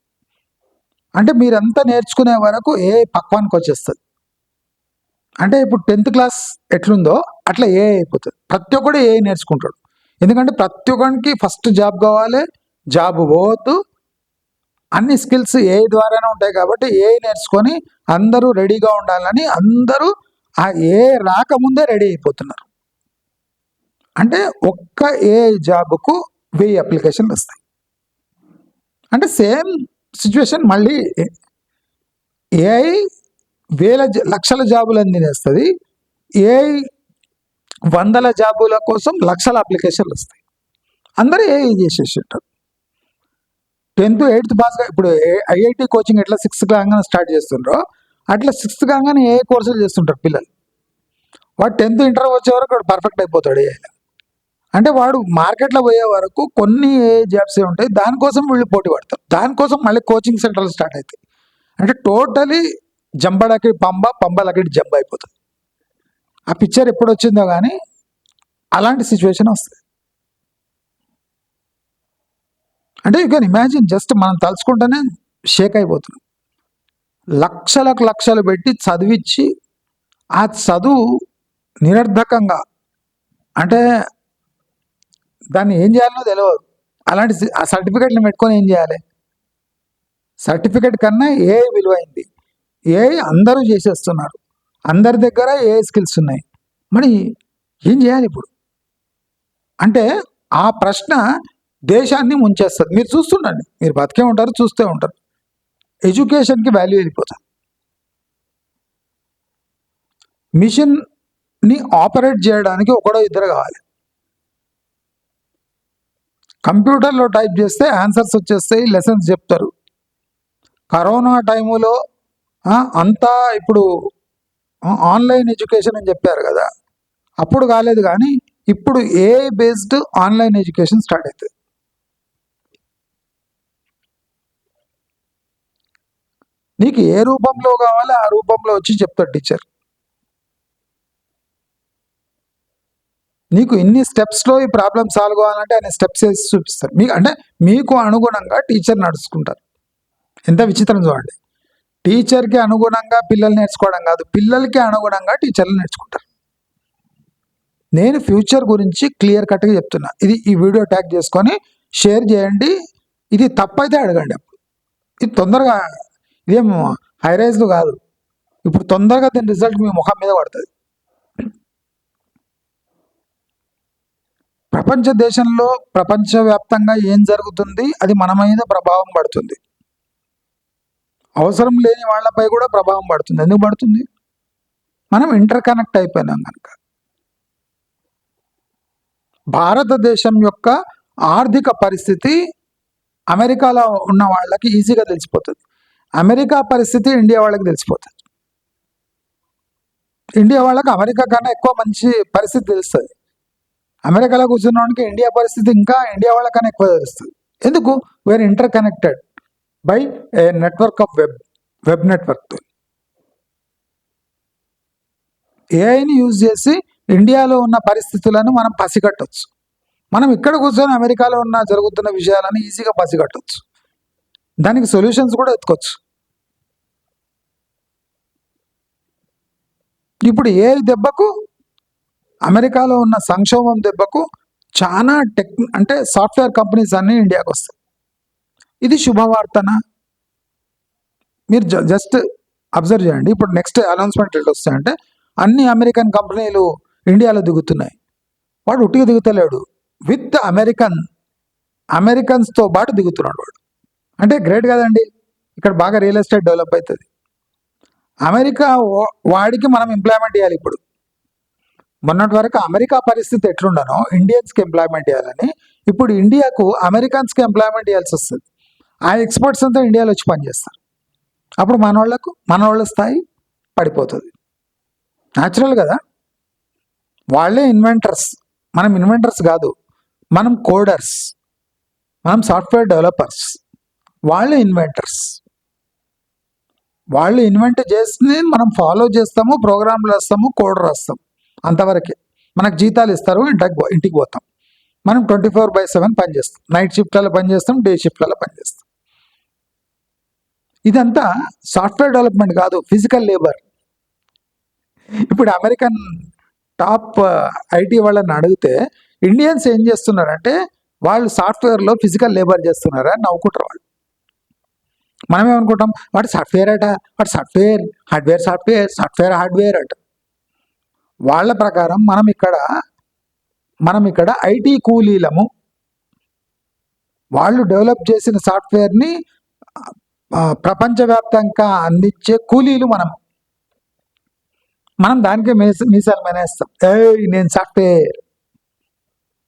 అంటే మీరంతా నేర్చుకునే వరకు ఏఐ పక్వానికి వచ్చేస్తుంది. అంటే ఇప్పుడు 10th క్లాస్ ఎట్లుందో అట్లా ఏఐ అయిపోతుంది. ప్రతి ఒక్కడు ఏఐ నేర్చుకుంటాడు. ఎందుకంటే ప్రతి ఒక్కరికి ఫస్ట్ జాబ్ కావాలి, జాబ్ పోవద్దు, అన్ని స్కిల్స్ ఏఐ ద్వారానే ఉంటాయి. కాబట్టి ఏఐ నేర్చుకొని అందరూ రెడీగా ఉండాలని అందరూ ఆ ఏఐ రాకముందే రెడీ అయిపోతున్నారు. అంటే ఒక్క ఏఐ జాబ్కు 1000 అప్లికేషన్లు వస్తాయి. అంటే సేమ్ సిచ్యువేషన్ మళ్ళీ ఏఐ లక్షల జాబులను తినేస్తుంది. ఏఐ 100 జాబుల కోసం లక్షల అప్లికేషన్లు వస్తాయి. అందరూ ఏఐ చేసేసి ఉంటారు. 10th 8th పాస్గా ఇప్పుడు ఐఐటి కోచింగ్ ఎట్లా 6th క్లాస్ స్టార్ట్ చేస్తుండ్రో అట్లా 6th కాగానే ఏ కోర్సులు చేస్తుంటారు పిల్లలు. వాడు 10th ఇంటర్ వచ్చే వరకు వాడు పర్ఫెక్ట్ అయిపోతాడు ఏఐలో. అంటే వాడు మార్కెట్లో పోయే వరకు కొన్ని ఏ జాబ్స్ ఉంటాయి, దానికోసం వీళ్ళు పోటీ పడతారు. దానికోసం మళ్ళీ కోచింగ్ సెంటర్లు స్టార్ట్ అవుతాయి. అంటే టోటలీ జంబలకి పంబలకి జంబ అయిపోతుంది. ఆ పిక్చర్ ఎప్పుడు వచ్చిందో కానీ అలాంటి సిచ్యువేషన్ వస్తుంది. అంటే యూ కెన్ ఇమాజిన్, జస్ట్ మనం తలుచుకుంటేనే షేక్ అయిపోతున్నాం. లక్షలు పెట్టి చదివించి ఆ చదువు నిరర్ధకంగా, అంటే దాన్ని ఏం చేయాలనో తెలియదు. అలాంటి ఆ సర్టిఫికెట్ని పెట్టుకొని ఏం చేయాలి? సర్టిఫికెట్ కన్నా ఏ విలువైంది. ఏ అందరూ చేసేస్తున్నారు, అందరి దగ్గర ఏ స్కిల్స్ ఉన్నాయి, మరి ఏం చేయాలి ఇప్పుడు అంటే ఆ ప్రశ్న దేశాన్ని ముంచేస్తుంది. మీరు చూస్తుండండి, మీరు బతికే ఉంటారు, చూస్తూ ఉంటారు. ఎడ్యుకేషన్కి వాల్యూ వెళ్ళిపోతుంది. మిషన్ని ఆపరేట్ చేయడానికి ఒకడో ఇద్దరు కావాలి. కంప్యూటర్లో టైప్ చేస్తే ఆన్సర్స్ వచ్చేస్తాయి, లెసన్స్ చెప్తారు. కరోనా టైములో అంతా ఇప్పుడు ఆన్లైన్ ఎడ్యుకేషన్ అని చెప్పారు కదా, అప్పుడు కాలేదు కానీ ఇప్పుడు AI based online education start అవుతుంది. నీకు ఏ రూపంలో కావాలో ఆ రూపంలో వచ్చి చెప్తాడు టీచర్. నీకు ఇన్ని స్టెప్స్లో ఈ ప్రాబ్లమ్ సాల్వ్ కావాలంటే అన్ని స్టెప్స్ వేసి చూపిస్తారు. అంటే మీకు అనుగుణంగా టీచర్ నడుచుకుంటారు. ఎంత విచిత్రం చూడండి. టీచర్కి అనుగుణంగా పిల్లలు నేర్చుకోవడం కాదు, పిల్లలకి అనుగుణంగా టీచర్లు నేర్చుకుంటారు. నేను ఫ్యూచర్ గురించి క్లియర్ కట్గా చెప్తున్నా. ఈ వీడియో ట్యాగ్ చేసుకొని షేర్ చేయండి. ఇది తప్పైతే అడగండి. అప్పుడు ఇది తొందరగా, ఇదేం హైరైజ్లు కాదు, ఇప్పుడు తొందరగా దీని రిజల్ట్ మీ ముఖం మీద పడుతుంది. ప్రపంచ దేశంలో ప్రపంచవ్యాప్తంగా ఏం జరుగుతుంది అది మన మీద ప్రభావం పడుతుంది. అవసరం లేని వాళ్ళపై కూడా ప్రభావం పడుతుంది. ఎందుకు పడుతుంది? మనం ఇంటర్ కనెక్ట్ అయిపోయినాం కనుక. భారతదేశం యొక్క ఆర్థిక పరిస్థితి అమెరికాలో ఉన్న వాళ్ళకి ఈజీగా తెలిసిపోతుంది. అమెరికా పరిస్థితి ఇండియా వాళ్ళకి తెలిసిపోతుంది. ఇండియా వాళ్ళకి అమెరికా కన్నా ఎక్కువ మంచి పరిస్థితి తెలుస్తుంది. అమెరికాలో కూర్చున్నవాడికి ఇండియా పరిస్థితి ఇంకా ఇండియా వాళ్ళకన్నా ఎక్కువ తెలుస్తుంది. ఎందుకు? We're interconnected by a network of web network. ఏఐని యూజ్ చేసి ఇండియాలో ఉన్న పరిస్థితులను మనం పసిగట్టవచ్చు. మనం ఇక్కడ కూర్చొని అమెరికాలో ఉన్న జరుగుతున్న విషయాలను ఈజీగా పసిగట్టవచ్చు. దానికి సొల్యూషన్స్ కూడా ఎత్తుకోవచ్చు. ఇప్పుడు ఏఐ దెబ్బకు, అమెరికాలో ఉన్న సంక్షోభం దెబ్బకు చాలా అంటే సాఫ్ట్వేర్ కంపెనీస్ అన్నీ ఇండియాకి వస్తాయి. ఇది శుభవార్తనా? మీరు జస్ట్ అబ్జర్వ్ చేయండి. ఇప్పుడు నెక్స్ట్ అనౌన్స్మెంట్ ఎట్లా వస్తాయంటే అన్ని అమెరికన్ కంపెనీలు ఇండియాలో దిగుతున్నాయి. వాడు ఉట్టిగా దిగుతలేడు, విత్ అమెరికన్స్తో పాటు దిగుతున్నాడు వాడు. అంటే గ్రేట్ కదండి. ఇక్కడ బాగా రియల్ ఎస్టేట్ డెవలప్ అవుతుంది. అమెరికా వాడికి మనం ఎంప్లాయ్మెంట్ ఇవ్వాలి. ఇప్పుడు మొన్నటి వరకు అమెరికా పరిస్థితి ఎట్లుండనో ఇండియన్స్కి ఎంప్లాయ్మెంట్ ఇవ్వాలని, ఇప్పుడు ఇండియాకు అమెరికన్స్కి ఎంప్లాయ్మెంట్ ఇవ్వాల్సి వస్తుంది. ఆ ఎక్స్పర్ట్స్ అంతా ఇండియాలో వచ్చి పనిచేస్తారు. అప్పుడు మన వాళ్ళ స్థాయి పడిపోతుంది. న్యాచురల్ కదా. వాళ్ళే ఇన్వెంటర్స్, మనం ఇన్వెంటర్స్ కాదు, మనం కోడర్స్, మనం సాఫ్ట్వేర్ డెవలపర్స్. వాళ్ళు ఇన్వెంటర్స్. వాళ్ళు ఇన్వెంట్ చేసి మనం ఫాలో చేస్తాము, ప్రోగ్రాంలు రాస్తాము, కోడ్ రాస్తాం, అంతవరకే. మనకు జీతాలు ఇస్తారు, ఇంటికి పోతాం. మనం 24/7 పనిచేస్తాం. నైట్ షిఫ్ట్లలో పనిచేస్తాం, డే షిఫ్ట్లలో పనిచేస్తాం. ఇదంతా సాఫ్ట్వేర్ డెవలప్మెంట్ కాదు, ఫిజికల్ లేబర్. ఇప్పుడు అమెరికన్ టాప్ ఐటీ వాళ్ళని అడిగితే ఇండియన్స్ ఏం చేస్తున్నారంటే వాళ్ళు సాఫ్ట్వేర్లో ఫిజికల్ లేబర్ చేస్తున్నారా అని నవ్వుకుంటారు వాళ్ళు. మనమేమనుకుంటాం, వాడు సాఫ్ట్వేర్ అట, వాడు సాఫ్ట్వేర్ హార్డ్వేర్ అట. వాళ్ళ ప్రకారం మనం ఇక్కడ ఐటీ కూలీలము. వాళ్ళు డెవలప్ చేసిన సాఫ్ట్వేర్ని ప్రపంచవ్యాప్తంగా అందించే కూలీలు మనం దానికే మీసాలు మెనేస్తాం. నేను సాఫ్ట్వేర్.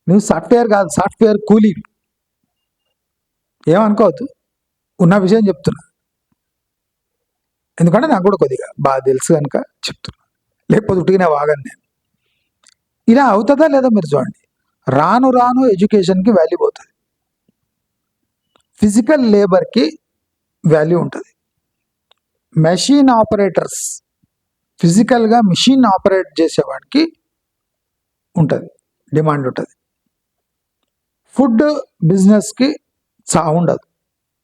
నువ్వు సాఫ్ట్వేర్ కాదు, సాఫ్ట్వేర్ కూలీ. ఏమనుకోవద్దు, ఉన్న విషయం చెప్తున్నా. ఎందుకంటే నాకు కూడా కొద్దిగా బాగా తెలుసు కనుక చెప్తున్నా, లేకపోతే ఉట్టిగానే వాగను నేను. ఇలా అవుతుందా లేదా మీరు చూడండి. రాను రాను ఎడ్యుకేషన్కి వాల్యూ పోతుంది, ఫిజికల్ లేబర్కి వాల్యూ ఉంటుంది. మెషిన్ ఆపరేటర్స్, ఫిజికల్గా మిషన్ ఆపరేట్ చేసేవాడికి ఉంటుంది, డిమాండ్ ఉంటుంది. ఫుడ్ బిజినెస్కి చావు ఉండదు,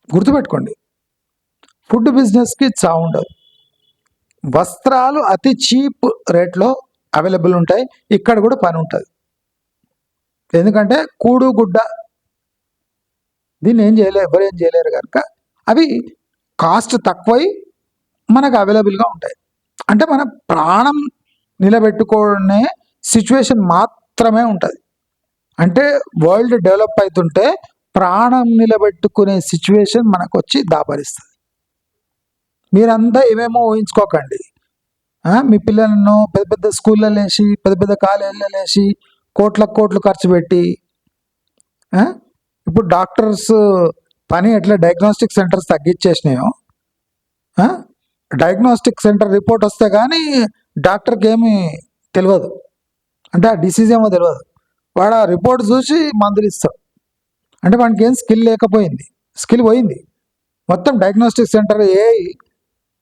గుర్తుపెట్టుకోండి. ఫుడ్ బిజినెస్కి చావు ఉండదు. వస్త్రాలు అతి చీప్ రేట్లో అవైలబుల్ ఉంటాయి, ఇక్కడ కూడా పని ఉంటుంది. ఎందుకంటే కూడు గుడ్డ దీన్ని ఏం చేయలేరు, ఎవరు ఏం చేయలేరు కనుక అవి కాస్ట్ తక్కువై మనకు అవైలబుల్గా ఉంటాయి. అంటే మన ప్రాణం నిలబెట్టుకునే సిచ్యువేషన్ మాత్రమే ఉంటుంది. అంటే వరల్డ్ డెవలప్ అవుతుంటే ప్రాణం నిలబెట్టుకునే సిచ్యువేషన్ మనకు వచ్చి దాపరిస్తుంది. మీరంతా ఏమేమో ఊహించుకోకండి. మీ పిల్లలను పెద్ద పెద్ద స్కూళ్ళలో వేసి, పెద్ద పెద్ద కాలేజీలలో వేసి, కోట్లు ఖర్చు పెట్టి, ఇప్పుడు డాక్టర్స్ పని ఎట్లా డయాగ్నోస్టిక్ సెంటర్స్ తగ్గించేసినాయో, డయాగ్నోస్టిక్ సెంటర్ రిపోర్ట్ వస్తే కానీ డాక్టర్కి ఏమీ తెలియదు, అంటే ఆ డిసీజ్ ఏమో తెలియదు. వాడు ఆ రిపోర్ట్ చూసి మందులు ఇస్తాడు. అంటే వాడికి ఏం స్కిల్ లేకపోయింది, స్కిల్ పోయింది. మొత్తం డయాగ్నోస్టిక్ సెంటర్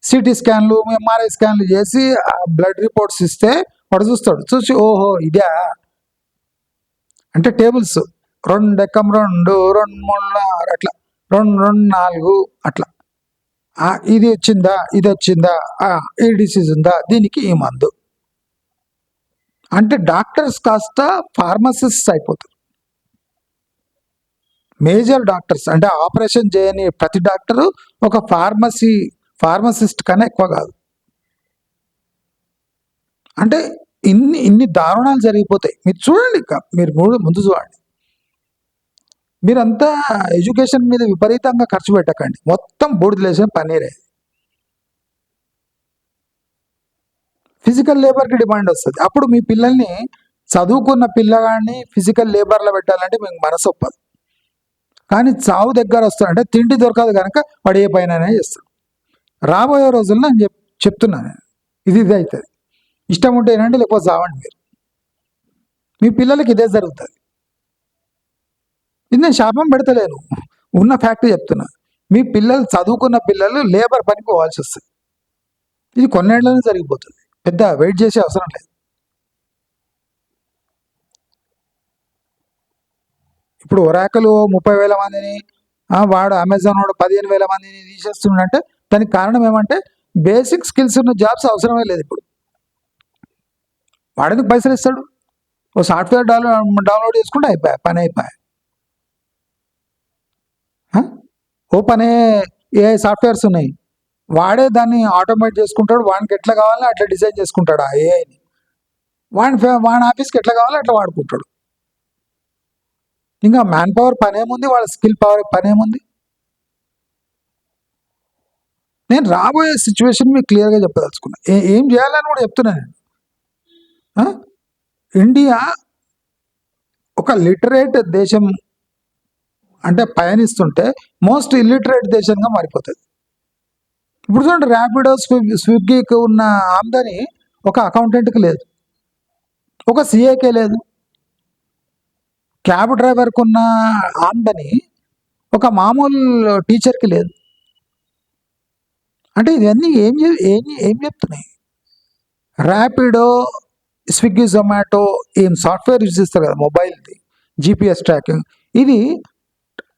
సిటీ స్కాన్లు, ఎంఆర్ఐ స్కాన్లు చేసి ఆ బ్లడ్ రిపోర్ట్స్ ఇస్తే వాడు చూస్తాడు, చూసి ఓహో ఇదే అంటే టేబుల్స్ 2 ఎక్కం 2 2 3 అట్లా 2 2 4 అట్లా, ఇది వచ్చిందా, ఇది వచ్చిందా, ఈ డిసీజ్ ఉందా, దీనికి ఈ మందు. అంటే డాక్టర్స్ కాస్త ఫార్మసిస్ట్ అయిపోతారు. మేజర్ డాక్టర్స్ అంటే ఆపరేషన్ చేయని ప్రతి డాక్టరు ఒక ఫార్మసిస్ట్ కన్నా ఎక్కువ కాదు. అంటే ఇన్ని దారుణాలు జరిగిపోతాయి. మీరు చూడండి, మీరు ముందు చూడండి. మీరంతా ఎడ్యుకేషన్ మీద విపరీతంగా ఖర్చు పెట్టకండి, మొత్తం బూడిదలేసిన పన్నీరే. ఫిజికల్ లేబర్కి డిమాండ్ వస్తుంది. అప్పుడు మీ పిల్లల్ని, చదువుకున్న పిల్లగాడిని ఫిజికల్ లేబర్లో పెట్టాలంటే మీకు మనసు ఒప్పదు. కానీ చావు దగ్గర వస్తాడు, అంటే తిండి దొరకదు కనుక వాడు ఏ పైన చేస్తాడు. రాబోయే రోజుల్లో నేను చెప్తున్నాను, ఇది అవుతుంది. ఇష్టం ఉంటే ఏనండి, లేకపోతే చావండి. మీరు మీ పిల్లలకి ఇదే జరుగుతుంది. ఇది నేను శాపం పెడతలేను, ఉన్న ఫ్యాక్ట్ చెప్తున్నా. మీ పిల్లలు, చదువుకున్న పిల్లలు లేబర్ పనికి పోవాల్సి వస్తుంది. ఇది కొన్నేళ్లనే జరిగిపోతుంది, పెద్ద వెయిట్ చేసే అవసరం లేదు. ఇప్పుడు ఒరాకలు 30,000 మందిని, వాడు అమెజాన్ వాడు 15,000 మందిని తీసేస్తున్నాడంటే దానికి కారణం ఏమంటే బేసిక్ స్కిల్స్ ఉన్న జాబ్స్ అవసరమే లేదు. ఇప్పుడు వాడేందుకు పైసలు ఇస్తాడు, ఓ సాఫ్ట్వేర్ డౌన్లోడ్ చేసుకుంటే అయిపోయా, పని అయిపోయా. ఓ పనే ఏ సాఫ్ట్వేర్స్ ఉన్నాయి, వాడే దాన్ని ఆటోమేట్ చేసుకుంటాడు. వానికి ఎట్లా కావాలో అట్లా డిజైన్ చేసుకుంటాడు ఆ ఏఐని. వాడి ఆఫీస్కి ఎట్లా కావాలో అట్లా వాడుకుంటాడు. ఇంకా మ్యాన్ పవర్ పనేముంది, వాళ్ళ స్కిల్ పవర్ పనేముంది. నేను రాబోయే సిచ్యువేషన్ మీకు క్లియర్గా చెప్పదలుచుకున్నా, ఏం చేయాలని కూడా చెప్తున్నా నేను. ఇండియా ఒక లిటరేట్ దేశం అంటే పయనిస్తుంటే మోస్ట్ ఇల్లిటరేట్ దేశంగా మారిపోతుంది. ఇప్పుడు చూడండి, ర్యాపిడో, స్విగ్గీకి ఉన్న ఆమ్దాని ఒక అకౌంటెంట్కి లేదు, ఒక సిఏకే లేదు. క్యాబ్ డ్రైవర్కి ఉన్న ఆమ్దాని ఒక మామూలు టీచర్కి లేదు. అంటే ఇవన్నీ ఏం చెప్తున్నాయి? ర్యాపిడో, స్విగ్గీ, జొమాటో ఏం సాఫ్ట్వేర్ యూజ్ చేస్తారు కదా, మొబైల్ది GPS ట్రాకింగ్. ఇది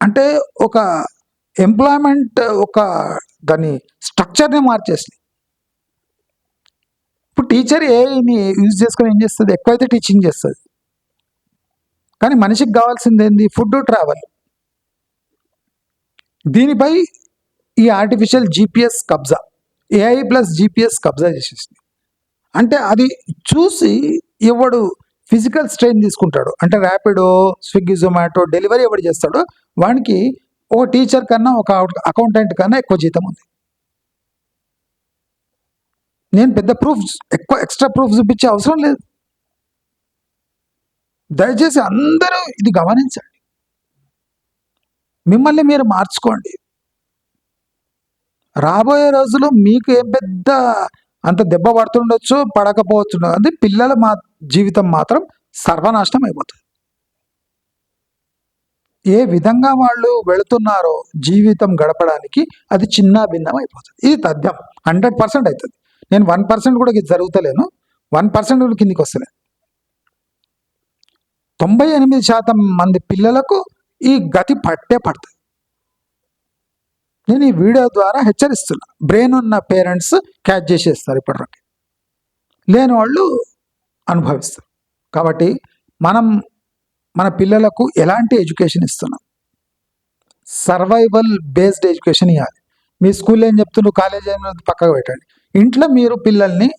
అంటే ఒక ఎంప్లాయ్మెంట్, ఒక దాని స్ట్రక్చర్నే మార్చేసింది. ఇప్పుడు టీచర్ ఏని యూజ్ చేసుకొని ఏం చేస్తుంది, ఎక్కువైతే టీచింగ్ చేస్తుంది. కానీ మనిషికి కావాల్సింది ఏంది, ఫుడ్, ట్రావెల్. దీనిపై ఈ ఆర్టిఫిషియల్ GPS కబ్జా, AI ప్లస్ GPS కబ్జా చేసేసింది. అంటే అది చూసి ఎవడు ఫిజికల్ స్ట్రెయిన్ తీసుకుంటాడు, అంటే ర్యాపిడో, స్విగ్గీ, జొమాటో డెలివరీ ఎవడు చేస్తాడో వానికి ఒక టీచర్ కన్నా, ఒక అకౌంటెంట్ కన్నా ఎక్కువ జీతం ఉంది. నేను పెద్ద ప్రూఫ్స్, ఎక్స్ట్రా ప్రూఫ్ చూపించే అవసరం లేదు. దయచేసి అందరూ ఇది గమనించండి, మిమ్మల్ని మీరు మార్చుకోండి. రాబోయే రోజులు మీకు ఏం పెద్ద అంత దెబ్బ పడుతుండొచ్చు, పడకపోవచ్చు. అది పిల్లల జీవితం మాత్రం సర్వనాశనం అయిపోతుంది. ఏ విధంగా వాళ్ళు వెళుతున్నారో జీవితం గడపడానికి అది చిన్న భిన్నం అయిపోతుంది. ఇది తథ్యం, 100% అవుతుంది. నేను 1% కూడా ఇది జరుగుతలేను, 1% కూడా కిందికి వస్తలేదు. 98% మంది పిల్లలకు ఈ గతి పడుతుంది. నేను ఈ వీడియో ద్వారా హెచ్చరిస్తున్నా. బ్రెయిన్ ఉన్న పేరెంట్స్ క్యాచ్ చేసేస్తారు, ఇప్పటివరకు లేని వాళ్ళు అనుభవిస్తారు. కాబట్టి మనం మన పిల్లలకు ఎలాంటి ఎడ్యుకేషన్ ఇస్తున్నాం? సర్వైవల్ బేస్డ్ ఎడ్యుకేషన్ ఇవ్వాలి. మీ స్కూల్లో ఏం చెప్తున్నారు, కాలేజ్ ఏం పక్కకు పెట్టండి. ఇంట్లో మీరు పిల్లల్ని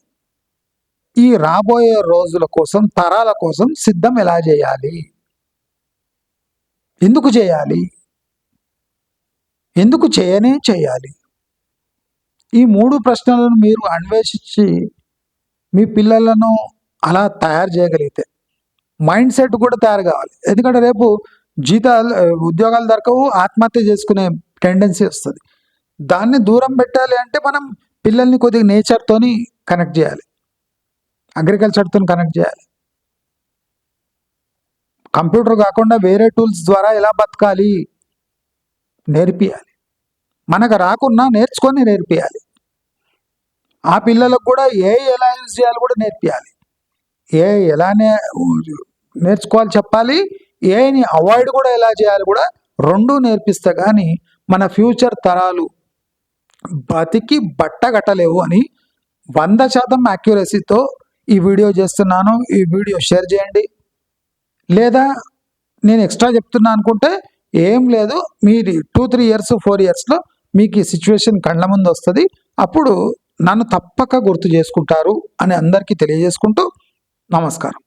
ఈ రాబోయే రోజుల కోసం, తరాల కోసం సిద్ధం ఎలా చేయాలి, ఎందుకు చేయాలి, ఎందుకు చేయాలి, ఈ 3 ప్రశ్నలను మీరు అన్వేషించి మీ పిల్లలను అలా తయారు చేయగలిగితే మైండ్ సెట్ కూడా తయారు కావాలి. ఎందుకంటే రేపు ఉద్యోగాలు దొరకవు, ఆత్మహత్య చేసుకునే టెండెన్సీ వస్తుంది. దాన్ని దూరం పెట్టాలి అంటే మనం పిల్లల్ని కొద్దిగా నేచర్తోని కనెక్ట్ చేయాలి, అగ్రికల్చర్తో కనెక్ట్ చేయాలి. కంప్యూటర్ కాకుండా వేరే టూల్స్ ద్వారా ఎలా బతకాలి నేర్పియాలి. మనకు రాకున్నా నేర్చుకొని నేర్పియాలి. ఆ పిల్లలకు కూడా ఎలా యూజ్ చేయాలి కూడా నేర్పియాలి. ఎలానే నేర్చుకోవాలి చెప్పాలి, ఏని అవాయిడ్ కూడా ఎలా చేయాలి కూడా 2 నేర్పిస్తే కానీ మన ఫ్యూచర్ తరాలు బతికి బట్టగట్టలేవు అని 100% యాక్యురసీతో ఈ వీడియో చేస్తున్నాను. ఈ వీడియో షేర్ చేయండి. లేదా నేను ఎక్స్ట్రా చెప్తున్నా అనుకుంటే ఏం లేదు, మీరు 2-3 ఇయర్స్ 4 ఇయర్స్లో మీకు ఈ సిచ్యువేషన్ కళ్ళ ముందు వస్తుంది. అప్పుడు నన్ను తప్పక గుర్తు చేసుకుంటారు అని అందరికీ తెలియజేసుకుంటూ నమస్కారం.